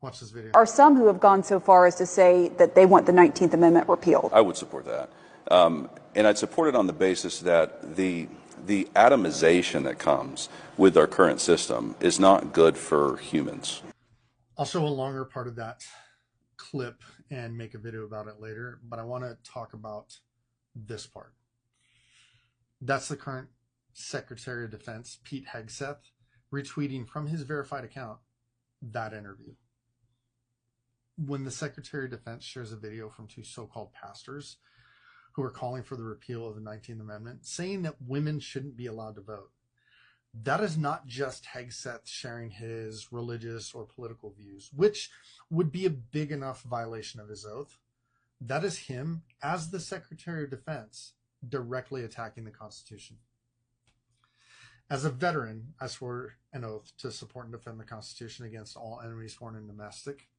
Watch this video. Are some who have gone so far as to say that they want the 19th Amendment repealed. I would support that. And I'd support it on the basis that the atomization that comes with our current system is not good for humans. I'll show a longer part of that clip and make a video about it later, but I want to talk about this part. That's the current Secretary of Defense, Pete Hegseth, retweeting from his verified account that interview. When the Secretary of Defense shares a video from two so-called pastors who are calling for the repeal of the 19th Amendment, saying that women shouldn't be allowed to vote, that is not just Hegseth sharing his religious or political views, which would be a big enough violation of his oath. That is him, as the Secretary of Defense, directly attacking the Constitution. As a veteran, I swore an oath to support and defend the Constitution against all enemies, foreign and domestic,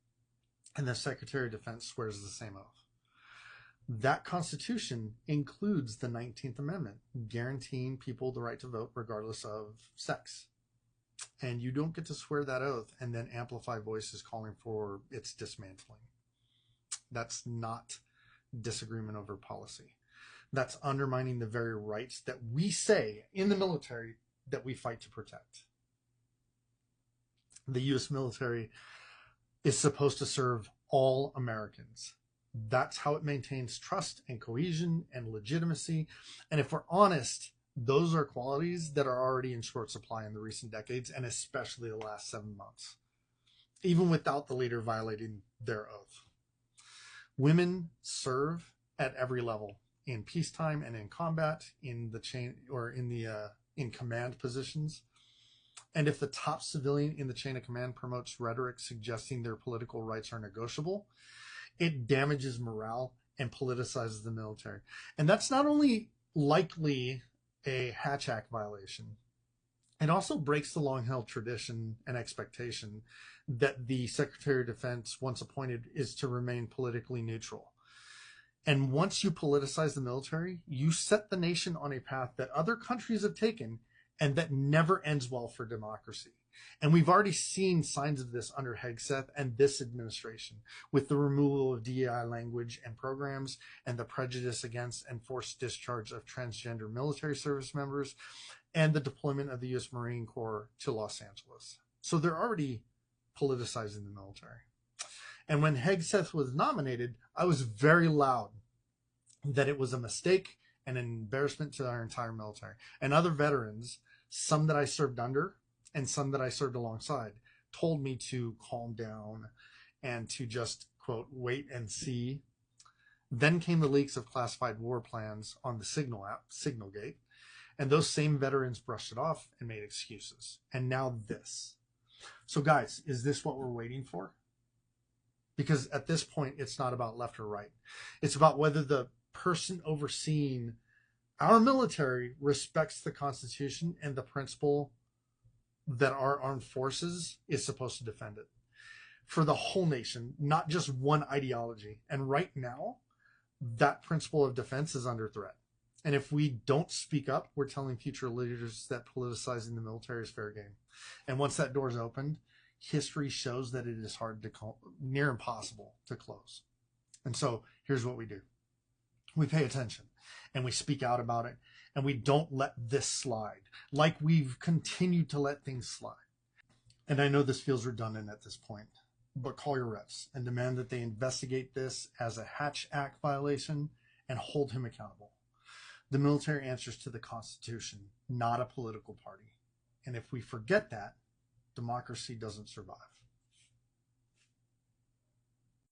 and the Secretary of Defense swears the same oath. That Constitution includes the 19th Amendment, guaranteeing people the right to vote regardless of sex. And you don't get to swear that oath and then amplify voices calling for its dismantling. That's not disagreement over policy. That's undermining the very rights that we say in the military that we fight to protect. The U.S. military is supposed to serve all Americans. That's how it maintains trust and cohesion and legitimacy. And if we're honest, those are qualities that are already in short supply in the recent decades, and especially the last 7 months, even without the leader violating their oath. Women serve at every level, in peacetime and in combat, in the chain or in command positions. And if the top civilian in the chain of command promotes rhetoric suggesting their political rights are negotiable, it damages morale and politicizes the military. And that's not only likely a Hatch Act violation, it also breaks the long-held tradition and expectation that the Secretary of Defense, once appointed, is to remain politically neutral. And once you politicize the military, you set the nation on a path that other countries have taken and that never ends well for democracy. And we've already seen signs of this under Hegseth and this administration, with the removal of DEI language and programs and the prejudice against and forced discharge of transgender military service members and the deployment of the U.S. Marine Corps to Los Angeles. So they're already politicizing the military. And when Hegseth was nominated, I was very loud that it was a mistake and an embarrassment to our entire military. And other veterans, some that I served under and some that I served alongside, told me to calm down and to just, quote, wait and see. Then came the leaks of classified war plans on the Signal app, Signalgate, and those same veterans brushed it off and made excuses. And now this. So guys, is this what we're waiting for? Because at this point, it's not about left or right. It's about whether the person overseeing our military respects the Constitution and the principle that our armed forces is supposed to defend it for the whole nation, not just one ideology. And right now, that principle of defense is under threat. And if we don't speak up, we're telling future leaders that politicizing the military is fair game. And once that door is opened, history shows that it is hard to near impossible to close. And so here's what we do. We pay attention and we speak out about it, and we don't let this slide like we've continued to let things slide. And I know this feels redundant at this point, but call your reps and demand that they investigate this as a Hatch Act violation and hold him accountable. The military answers to the Constitution, not a political party. And if we forget that, democracy doesn't survive.